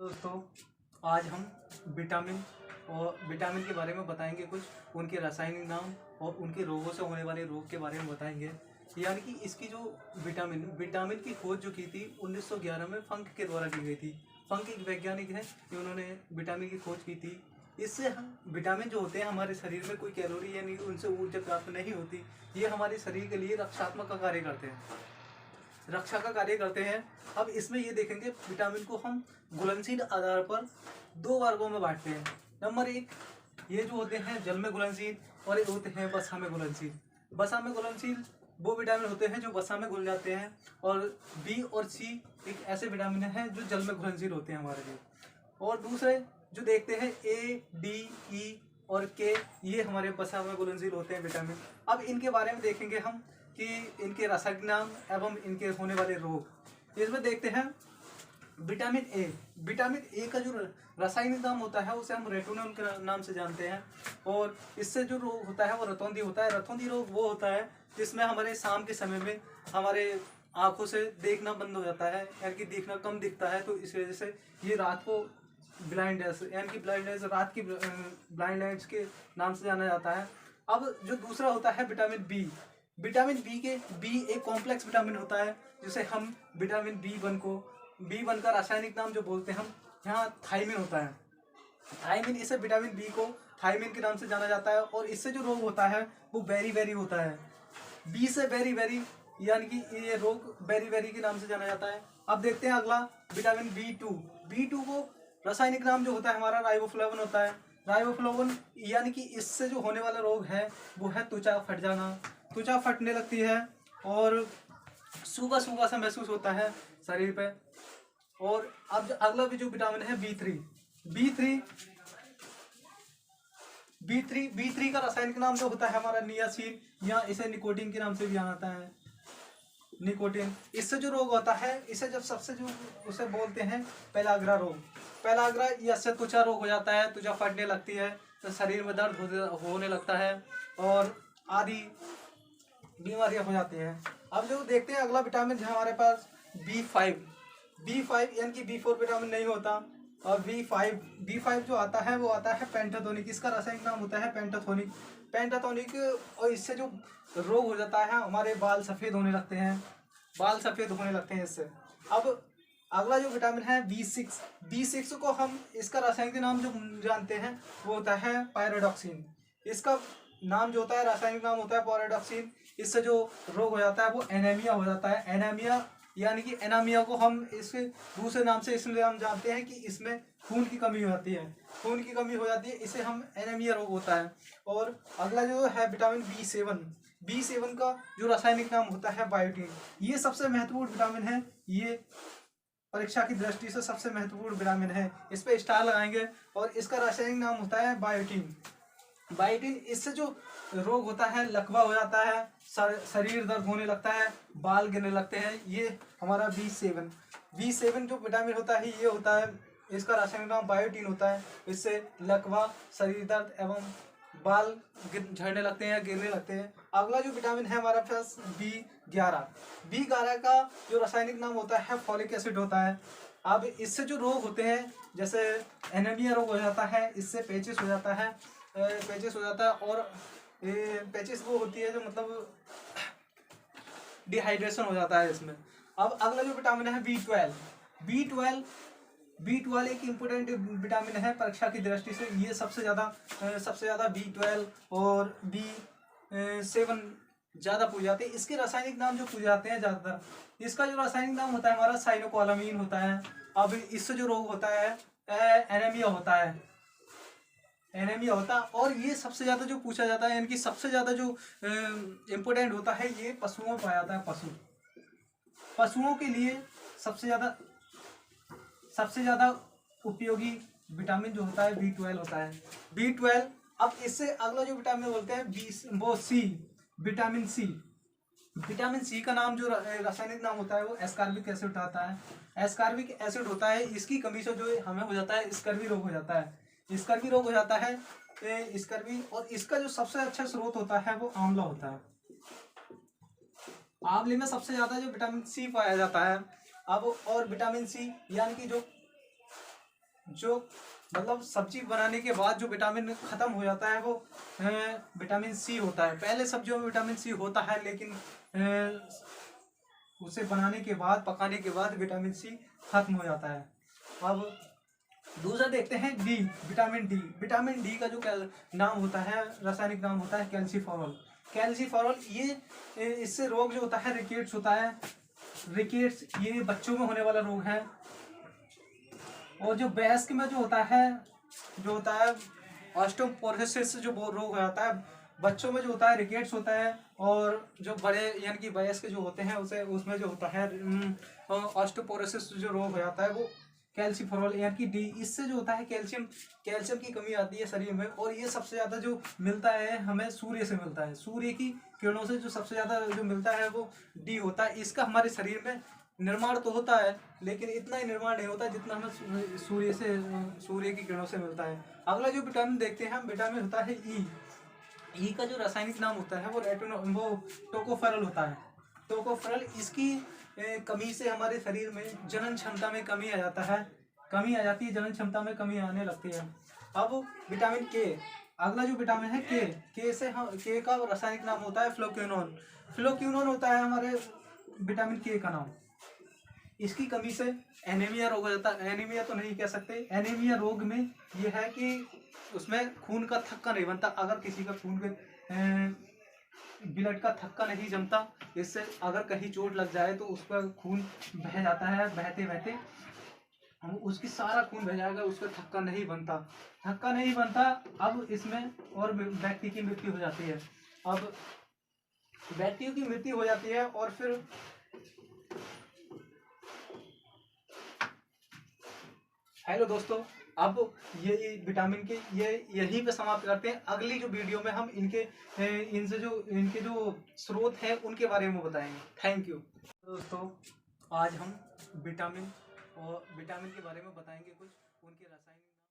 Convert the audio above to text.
दोस्तों, आज हम विटामिन के बारे में बताएंगे। कुछ उनके रासायनिक नाम और उनके रोगों से होने वाले रोग के बारे में बताएंगे। यानी कि इसकी जो विटामिन की खोज जो की थी 1911 में फंक के द्वारा की गई थी। फंक एक वैज्ञानिक है कि उन्होंने विटामिन की खोज की थी। इससे हम विटामिन जो होते हैं हमारे शरीर में कोई कैलोरी यानी उनसे ऊर्जा प्राप्त नहीं होती। ये हमारे शरीर के लिए रक्षात्मक का कार्य करते हैं, रक्षा का कार्य करते हैं। अब इसमें ये देखेंगे विटामिन को हम घुलनशील आधार पर दो वर्गों में बांटते हैं। नंबर एक, ये जो होते हैं जल में घुलनशील, और ये होते हैं वसा में घुलनशील। वसा में घुलनशील वो विटामिन होते हैं जो वसा में घुल जाते हैं, और बी और सी एक ऐसे विटामिन हैं जो जल में घुलनशील होते हैं हमारे लिए। और दूसरे जो देखते हैं ए, डी, ई और के, ये हमारे वसा में घुलनशील होते हैं विटामिन। अब इनके बारे में देखेंगे हम कि इनके रासायनिक नाम एवं इनके होने वाले रोग। इसमें देखते हैं विटामिन ए। विटामिन ए का जो रासायनिक नाम होता है उसे हम रेटिनोल के नाम से जानते हैं। और इससे जो रोग होता है वो रतौंधी होता है। रतौंधी रोग वो होता है जिसमें हमारे शाम के समय में हमारे आंखों से देखना बंद हो जाता है, यानी कि देखना कम दिखता है। तो इस वजह से ये रात को ब्लाइंडनेस, यानी कि ब्लाइंडनेस, रात की ब्लाइंडनेस के नाम से जाना जाता है। अब जो दूसरा होता है विटामिन बी। विटामिन बी एक कॉम्प्लेक्स विटामिन होता है, जिसे हम विटामिन बी वन का रासायनिक नाम जो बोलते हैं हम यहाँ थायमिन होता है। थायमिन, इसे विटामिन बी को थायमिन के नाम से जाना जाता है। और इससे जो रोग होता है वो बेरी होता है। बी से बेरी, यानी कि ये रोग बेरी के नाम से जाना जाता है। अब देखते हैं अगला विटामिन बी टू को रासायनिक नाम जो होता है हमारा राइबोफ्लेविन होता है। राइबोफ्लेविन, यानी कि इससे जो होने वाला रोग है वो है त्वचा फट जाना। त्वचा फटने लगती है और सूखा सूखा सा महसूस होता है शरीर पे। और अब अगला भी जो विटामिन है बी थ्री का रासायनिक नाम जो होता है हमारा नियासिन, या इसे निकोटीन के नाम से भी जाना है। निकोटीन, इससे जो रोग होता है इसे जब सबसे जो उसे बोलते हैं पेलाग्रा रोग। पेलाग्रा, इससे त्वचा रोग हो जाता है, त्वचा फटने लगती है, तो शरीर में दर्द होने लगता है और आदि बीमारियां हो जाती हैं। अब जो देखते हैं अगला विटामिन है हमारे पास बी फाइव, यानी कि बी4 विटामिन नहीं होता। और बी फाइव जो आता है वो आता है पेंटाथोनिक। इसका रासायनिक नाम होता है पेंटाथोनिक। और इससे जो रोग हो जाता है हमारे बाल सफ़ेद होने लगते हैं इससे। अब अगला जो विटामिन है बी सिक्स को हम इसका रासायनिक नाम जो जानते हैं वो होता है पायरोडॉक्सिन। इसका नाम जो होता है रासायनिक नाम होता है पायरोडॉक्सिन। इससे जो रोग हो जाता है वो एनीमिया हो जाता है। एनीमिया, यानी कि एनीमिया को हम इसके दूसरे नाम से इसलिए हम जानते हैं कि इसमें खून की कमी हो जाती है, इसे हम एनीमिया रोग होता है। और अगला जो है विटामिन बी7 का जो रासायनिक नाम होता है बायोटीन। ये सबसे महत्वपूर्ण विटामिन है। ये परीक्षा की दृष्टि से सबसे महत्वपूर्ण विटामिन है, इस पे स्टार लगाएंगे। और इसका रासायनिक नाम होता है बायोटीन। इससे जो रोग होता है लकवा हो जाता है, शरीर दर्द होने लगता है, बाल गिरने लगते हैं, ये हमारा बी7 जो विटामिन होता है ये होता है, इसका रासायनिक नाम बायोटीन होता है। इससे लकवा, शरीर दर्द एवं बाल झड़ने लगते हैं, गिरने लगते हैं। अगला जो विटामिन है हमारा पास बी11 का जो रासायनिक नाम होता है फॉलिक एसिड होता है। अब इससे जो रोग होते हैं जैसे एनीमिया रोग हो जाता है, इससे पेचिस हो जाता है, और पेचिस वो होती है जो मतलब डिहाइड्रेशन हो जाता है इसमें। अब अगला जो विटामिन है बी12 एक इम्पोर्टेंट विटामिन है परीक्षा की दृष्टि से। ये सबसे ज़्यादा बी12 और बी7 ज़्यादा पूजे जाते हैं। इसके रासायनिक नाम जो पूजे जाते हैं ज़्यादातर, इसका जो रासायनिक नाम होता है हमारा साइनोकोलामीन होता है। अब इससे जो रोग होता है एनीमिया होता है। और ये सबसे ज़्यादा जो पूछा जाता है, यानी कि सबसे ज़्यादा जो इम्पोर्टेंट होता है ये पशुओं में पाया जाता है। पशुओं के लिए सबसे ज़्यादा उपयोगी विटामिन जो होता है बी12 होता है। बी12, अब इससे अगला जो विटामिन बोलते हैं वो विटामिन सी का नाम जो रासायनिक नाम होता है वो एस्कॉर्बिक एसिड आता है। एस्कॉर्बिक एसिड होता है, इसकी कमी से जो हमें हो जाता है स्कर्वी रोग हो जाता है। स्कर्वी, और इसका जो सबसे अच्छा स्रोत होता है वो आंवला होता है। आंवले में सबसे ज्यादा जो विटामिन सी पाया जाता है। अब और विटामिन सी, यानी कि जो जो मतलब सब्जी बनाने के बाद जो विटामिन खत्म हो जाता है वो विटामिन सी होता है। पहले सब्जियों में विटामिन सी होता है, लेकिन उसे बनाने के बाद, पकाने के बाद विटामिन सी खत्म हो जाता है। अब दूसरा देखते हैं D, vitamin D. Vitamin D का जो नाम होता है, रासायनिक नाम होता है कैल्सीफेरॉल। कैल्सीफेरॉल ये इससे रोग जो होता है रिकेट्स होता है। रिकेट्स ये बच्चों में होने वाला रोग है। और जो वयस्क में जो होता है ऑस्टियोपोरोसिस जो रोग हो जाता है, बच्चों में जो होता है रिकेट्स होता है। और जो बड़े यानी कि वयस्क जो होते हैं उसे उसमें जो होता है ऑस्टियोपोरोसिस जो रोग हो जाता है वो कैल्सीफेरॉल यानी कि डी, इससे जो होता है कैल्शियम की कमी आती है शरीर में। और ये सबसे ज़्यादा जो मिलता है हमें सूर्य से मिलता है। सूर्य की किरणों से जो सबसे ज़्यादा जो मिलता है वो डी होता है। इसका हमारे शरीर में निर्माण तो होता है, लेकिन इतना ही निर्माण नहीं होता जितना हमें सूर्य की किरणों से मिलता है। अगला जो विटामिन देखते हैं हम, विटामिन होता है ई। ई का जो रासायनिक नाम होता है वो टोकोफेरल होता है। टोकोफेरल, इसकी कमी से हमारे शरीर में जनन क्षमता में कमी आ जाता है, कमी आ जाती है, जनन क्षमता में कमी आने लगती है। अब विटामिन के, अगला जो विटामिन है के से हम, के का रासायनिक नाम होता है फ्लोक्विनोन। फ्लोक्विनोन होता है हमारे विटामिन के का नाम। इसकी कमी से एनीमिया रोग हो जाता है। एनीमिया तो नहीं कह सकते, एनीमिया रोग में यह है कि उसमें खून का थक्का नहीं बनता। अगर किसी का खून के ब्लड का थक्का नहीं जमता, इससे अगर कहीं चोट लग जाए तो उस पर खून बह जाता है, बहते बहते उसकी सारा खून बह जाएगा, उसका थक्का नहीं बनता, थक्का नहीं बनता। अब इसमें और व्यक्ति की मृत्यु हो जाती है। अब व्यक्तियों की मृत्यु हो जाती है और फिर हेलो दोस्तों, अब ये विटामिन के ये यहीं पे समाप्त करते हैं। अगली जो वीडियो में हम इनके जो स्रोत है उनके बारे में बताएंगे। थैंक यू दोस्तों। आज हम विटामिन के बारे में बताएंगे कुछ, उनके रासायनिक